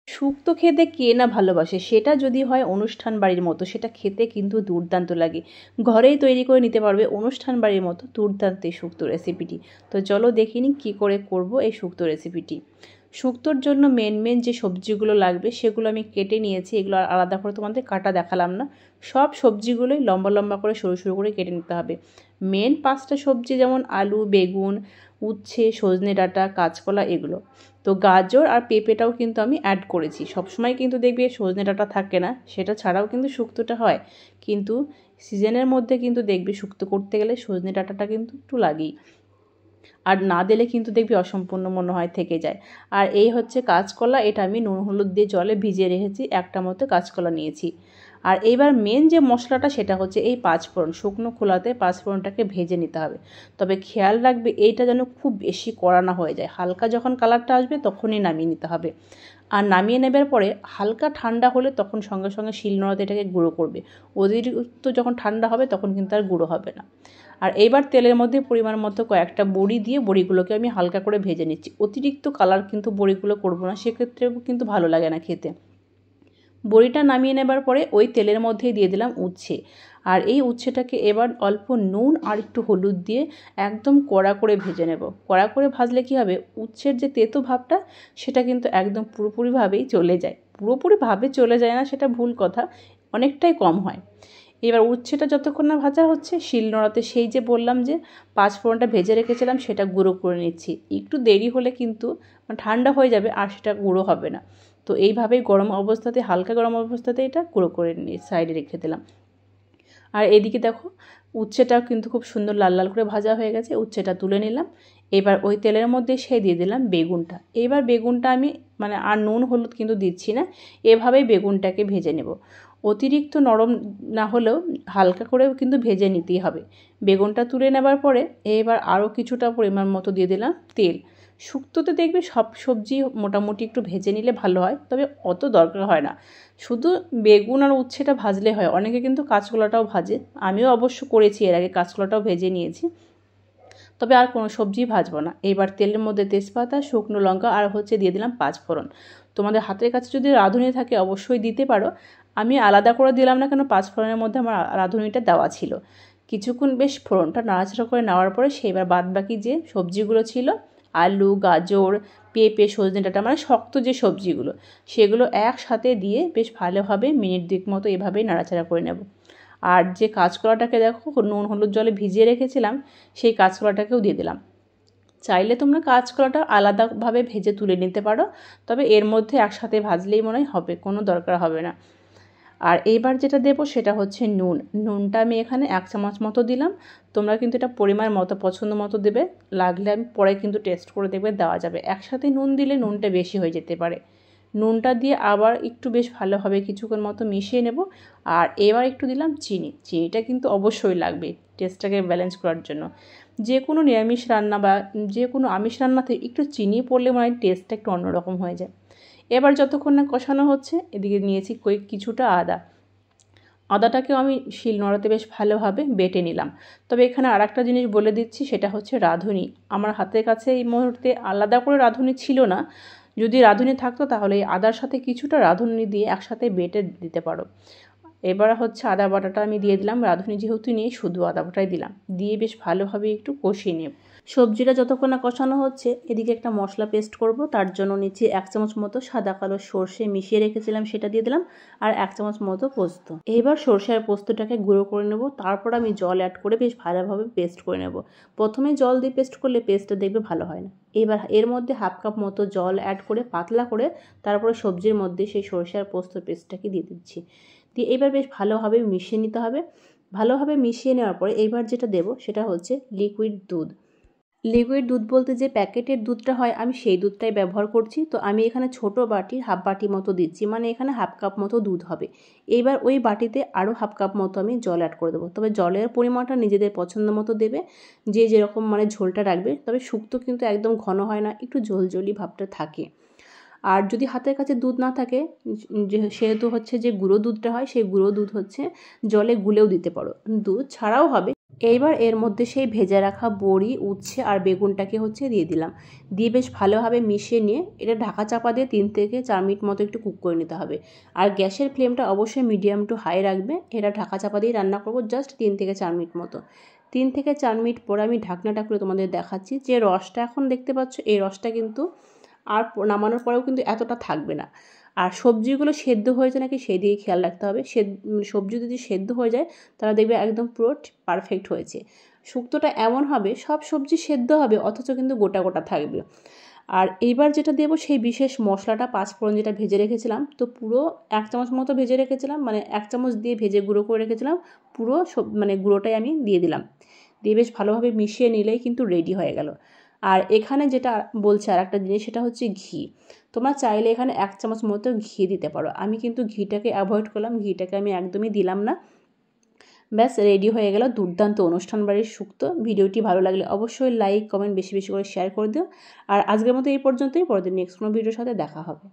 শুক্তো খেতে কে না ভালোবাসে, সেটা যদি হয় অনুষ্ঠান বাড়ির মতো, সেটা খেতে কিন্তু দুর্দান্ত লাগে। ঘরেই তৈরি করে নিতে পারবে অনুষ্ঠান বাড়ির মতো দুর্দান্ত এই শুক্তো রেসিপিটি। তো চলো দেখে নিই কী করে করব এই শুক্তো রেসিপিটি। শুক্তোর জন্য মেন যে সবজিগুলো লাগবে সেগুলো আমি কেটে নিয়েছি। এগুলো আলাদা করে তোমাদের কাটা দেখালাম না। সব সবজিগুলোই লম্বা লম্বা করে সরু করে কেটে নিতে হবে। মেন 5টা সবজি যেমন আলু, বেগুন, উচ্ছে, সজনে ডাঁটা, কাঁচকলা এগুলো। তো গাজর আর পেঁপেটাও কিন্তু আমি অ্যাড করেছি। সবসময় কিন্তু দেখবে সজনে ডাঁটা থাকে না, সেটা ছাড়াও কিন্তু শুক্তোটা হয়। কিন্তু সিজনের মধ্যে কিন্তু দেখবে শুক্তো করতে গেলে সজনে ডাঁটাটা কিন্তু একটু লাগেই। আর না দিলে কিন্তু দেখবি অসম্পূর্ণ মনে হয় থেকে যায়। আর এই হচ্ছে কাঁচকলা, এটা আমি নুন হলুদ দিয়ে জলে ভিজিয়ে রেখেছি। একটা মতো কাঁচকলা নিয়েছি। আর এইবার মেন যে মশলাটা সেটা হচ্ছে এই পাঁচফোড়ন। শুকনো খোলাতে পাঁচফোড়নটাকে ভেজে নিতে হবে। তবে খেয়াল রাখবে এইটা যেন খুব বেশি কড়া না হয়ে যায়। হালকা যখন কালারটা আসবে তখনই নামিয়ে নিতে হবে। আর নামিয়ে নেবার পরে হালকা ঠান্ডা হলে তখন সঙ্গে সঙ্গে শিলনোড়াতে এটাকে গুঁড়ো করবে। অতিরিক্ত যখন ঠান্ডা হবে তখন কিন্তু আর গুঁড়ো হবে না। আর এইবার তেলের মধ্যে পরিমাণ মতো কয়েকটা বড়ি দিয়ে বড়িগুলোকে আমি হালকা করে ভেজে নিচ্ছি। অতিরিক্ত কালার কিন্তু বড়িগুলো করবো না, সেক্ষেত্রেও কিন্তু ভালো লাগে না খেতে। বড়িটা নামিয়ে নেবার পরে ওই তেলের মধ্যেই দিয়ে দিলাম উচ্ছে। আর এই উচ্ছেটাকে এবার অল্প নুন আর একটু হলুদ দিয়ে একদম কড়া করে ভেজে নেব। কড়া করে ভাজলে কী হবে, উচ্ছের যে তেতো ভাবটা সেটা কিন্তু একদম পুরোপুরিভাবেই চলে যায়। পুরোপুরিভাবে চলে যায় না, সেটা ভুল কথা, অনেকটাই কম হয়। এবার উচ্ছেটা যতক্ষণ না ভাজা হচ্ছে শিলনোড়াতে সেই যে বললাম যে পাঁচফোড়নটা ভেজে রেখেছিলাম সেটা গুঁড়ো করে নিচ্ছি। একটু দেরি হলে কিন্তু ঠান্ডা হয়ে যাবে আর সেটা গুঁড়ো হবে না। তো এইভাবেই গরম অবস্থাতে, হালকা গরম অবস্থাতে এটা গুঁড়ো করে নিয়ে সাইডে রেখে দিলাম। আর এদিকে দেখো উচ্ছেটাও কিন্তু খুব সুন্দর লাল লাল করে ভাজা হয়ে গেছে। উচ্ছেটা তুলে নিলাম। এবার ওই তেলের মধ্যে দিয়ে দিলাম বেগুনটা। এবার বেগুনটা আমি আর নুন হলুদ কিন্তু দিচ্ছি না, এভাবেই বেগুনটাকে ভেজে নেব। অতিরিক্ত নরম না হলেও হালকা করেও কিন্তু ভেজে নিতেই হবে। বেগুনটা তুলে নেবার পরে এবার আরও কিছুটা পরিমাণ মতো দিয়ে দিলাম তেল। শুক্তোতে দেখবে সব সবজি মোটামুটি একটু ভেজে নিলে ভালো হয়, তবে অত দরকার হয় না। শুধু বেগুন আর উচ্ছেটা ভাজলে হয়। অনেকে কিন্তু কাঁচকলাটাও ভাজে, আমিও অবশ্য করেছি এর আগে, কাঁচকলাটাও ভেজে নিয়েছি। তবে আর কোনো সবজি ভাজবো না। এবার তেলের মধ্যে তেজপাতা, শুকনো লঙ্কা আর দিয়ে দিলাম পাঁচফোড়ন। তোমাদের হাতের কাছে যদি রাঁধুনি থাকে অবশ্যই দিতে পারো। আমি আলাদা করে দিলাম না, কেন পাঁচফোড়নের মধ্যে আমার রাঁধুনিটা দেওয়া ছিল। কিছুক্ষণ বেশ ফোড়নটা নাড়াচাড়া করে নেওয়ার পরে সেইবার বাদবাকি যে সবজিগুলো ছিল, আলু, গাজর, পেঁপে, সজনে ডাঁটা, শক্ত যে সবজিগুলো সেগুলো একসাথে দিয়ে বেশ ভালোভাবে মিনিট 2 মতো এভাবেই নাড়াচাড়া করে নেব। আর যে কাঁচকলাটাকে দেখো নুন হলুদ জলে ভিজিয়ে রেখেছিলাম সেই কাঁচকলাটাকেও দিয়ে দিলাম। চাইলে তোমরা কাঁচকলাটা আলাদাভাবে ভেজে তুলে নিতে পারো, তবে এর মধ্যে একসাথে ভাজলেই মনে হয় হবে, কোনো দরকার হবে না। আর এইবার যেটা দেবো সেটা হচ্ছে নুন। নুনটা আমি এখানে 1 চামচ মতো দিলাম। তোমরা কিন্তু এটা পরিমাণ মতো পছন্দ মতো দেবে, লাগলে আমি পরে কিন্তু টেস্ট করে দেখবে দেওয়া যাবে। একসাথে নুন দিলে নুনটা বেশি হয়ে যেতে পারে। নুনটা দিয়ে আবার একটু বেশ ভালোভাবে কিছুক্ষণ মতো মিশিয়ে নেব। আর এবার একটু দিলাম চিনি। চিনিটা কিন্তু অবশ্যই লাগবে টেস্টটাকে ব্যালেন্স করার জন্য। যে কোনো নিরামিষ রান্না বা যে কোনো আমিষ রান্নাতে একটু চিনি পড়লে মনে হয় টেস্টটা একটু অন্যরকম হয়ে যায়। এবার যতক্ষণ না কষানো হচ্ছে এদিকে নিয়েছি কিছুটা আদা। আদাটাকেও আমি শিলনোড়াতে বেশ ভালোভাবে বেটে নিলাম। তবে এখানে আরেকটা জিনিস বলে দিচ্ছি, সেটা হচ্ছে রাঁধুনি। আমার হাতের কাছে এই মুহূর্তে আলাদা করে রাঁধুনি ছিল না। যদি রাঁধুনি থাকতো তাহলে এই আদার সাথে কিছুটা রাঁধুনি দিয়ে একসাথে বেটে দিতে পারো। এবার আদা বাটাটা আমি দিয়ে দিলাম। রাঁধুনি যেহেতু নিয়ে শুধু আদা বাটাই দিলাম, দিয়ে বেশ ভালোভাবে একটু কষিয়ে নেব। সবজিটা যতক্ষণ না কষানো হচ্ছে এদিকে একটা মশলা পেস্ট করব। তার জন্য নিচে 1 চামচ মতো সাদা কালো সর্ষে মিশিয়ে রেখেছিলাম, সেটা দিয়ে দিলাম। আর 1 চামচ মতো পোস্ত। এবার সর্ষে আর পোস্তটাকে গুঁড়ো করে নেব। তারপর আমি জল অ্যাড করে বেশ ভালোভাবে পেস্ট করে নেব। প্রথমে জল দিয়ে পেস্ট করলে পেস্টটা দেখবে ভালো হয় না। এবার এর মধ্যে 1/2 কাপ মতো জল অ্যাড করে পাতলা করে তারপরে সবজির মধ্যে সেই সর্ষে আর পোস্তর পেস্টটাকে দিয়ে দিচ্ছি। দিয়ে এবার বেশ ভালোভাবে মিশিয়ে নিতে হবে। ভালোভাবে মিশিয়ে নেওয়ার পরে এইবার যেটা দেব সেটা হচ্ছে লিকুইড দুধ। লিকুইড দুধ বলতে যে প্যাকেটের দুধটা হয় আমি সেই দুধটাই ব্যবহার করছি। তো আমি এখানে ছোট বাটির 1/2 বাটি মতো দিচ্ছি, এখানে 1/2 কাপ মতো দুধ হবে। এইবার ওই বাটিতে আরও 1/2 কাপ মতো আমি জল অ্যাড করে দেবো। তবে জলের পরিমাণটা নিজেদের পছন্দ মতো দেবে, যে যেরকম ঝোলটা রাখবে। তবে শুক্তো কিন্তু একদম ঘন হয় না, একটু ঝোলঝোলি ভাবটা থাকে। আর যদি হাতের কাছে দুধ না থাকে, সেহেতু যে গুঁড়ো দুধটা হয় সেই গুঁড়ো দুধ জলে গুলেও দিতে পারো, দুধ ছাড়াও হবে। এইবার এর মধ্যে সেই ভেজে রাখা বড়ি, উচ্ছে আর বেগুনটাকে দিয়ে দিলাম। দিয়ে বেশ ভালোভাবে মিশিয়ে নিয়ে এটা ঢাকা চাপা দিয়ে 3 থেকে 4 মিনিট মতো একটু কুক করে নিতে হবে। আর গ্যাসের ফ্লেমটা অবশ্যই মিডিয়াম টু হাই রাখবে। এটা ঢাকা চাপা দিয়ে রান্না করব জাস্ট 3 থেকে 4 মিনিট মতো। 3 থেকে 4 মিনিট পরে আমি ঢাকনাটা খুলে তোমাদের দেখাচ্ছি। যে রসটা এখন দেখতে পাচ্ছ, এই রসটা কিন্তু আর নামানোর পরেও কিন্তু এতটা থাকবে না। আর সবজিগুলো সেদ্ধ হয়েছে নাকি সেই দিকে খেয়াল রাখতে হবে। সবজি যদি সেদ্ধ হয়ে যায় তাহলে দেখবে একদম পুরো পারফেক্ট হয়েছে। শুক্তোটা এমন হবে সব সবজি সেদ্ধ হবে অথচ কিন্তু গোটা গোটা থাকবে। আর এইবার যেটা দেবো সেই বিশেষ মশলাটা, 5 ফোড়ন যেটা ভেজে রেখেছিলাম, তো পুরো 1 চামচ মতো ভেজে রেখেছিলাম, মানে 1 চামচ দিয়ে ভেজে গুঁড়ো করে রেখেছিলাম, পুরো গুঁড়োটাই আমি দিয়ে দিলাম। দিয়ে বেশ ভালোভাবে মিশিয়ে নিলেই কিন্তু রেডি হয়ে গেল। আর এখানে যেটা বলছে আর একটা জিনিস, সেটা হচ্ছে ঘি। তোমরা চাইলে এখানে 1 চামচ মতো ঘি দিতে পারো। আমি কিন্তু ঘিটাকে অ্যাভয়েড করলাম, ঘিটাকে আমি একদমই দিলাম না। ব্যাস রেডি হয়ে গেল দুর্দান্ত অনুষ্ঠান বাড়ির শুক্তো। ভিডিওটি ভালো লাগলে অবশ্যই লাইক, কমেন্ট বেশি বেশি করে শেয়ার করে দিও। আর আজকের মতো এই পর্যন্তই। পরের দিন নেক্সট কোনো ভিডিওর সাথে দেখা হবে।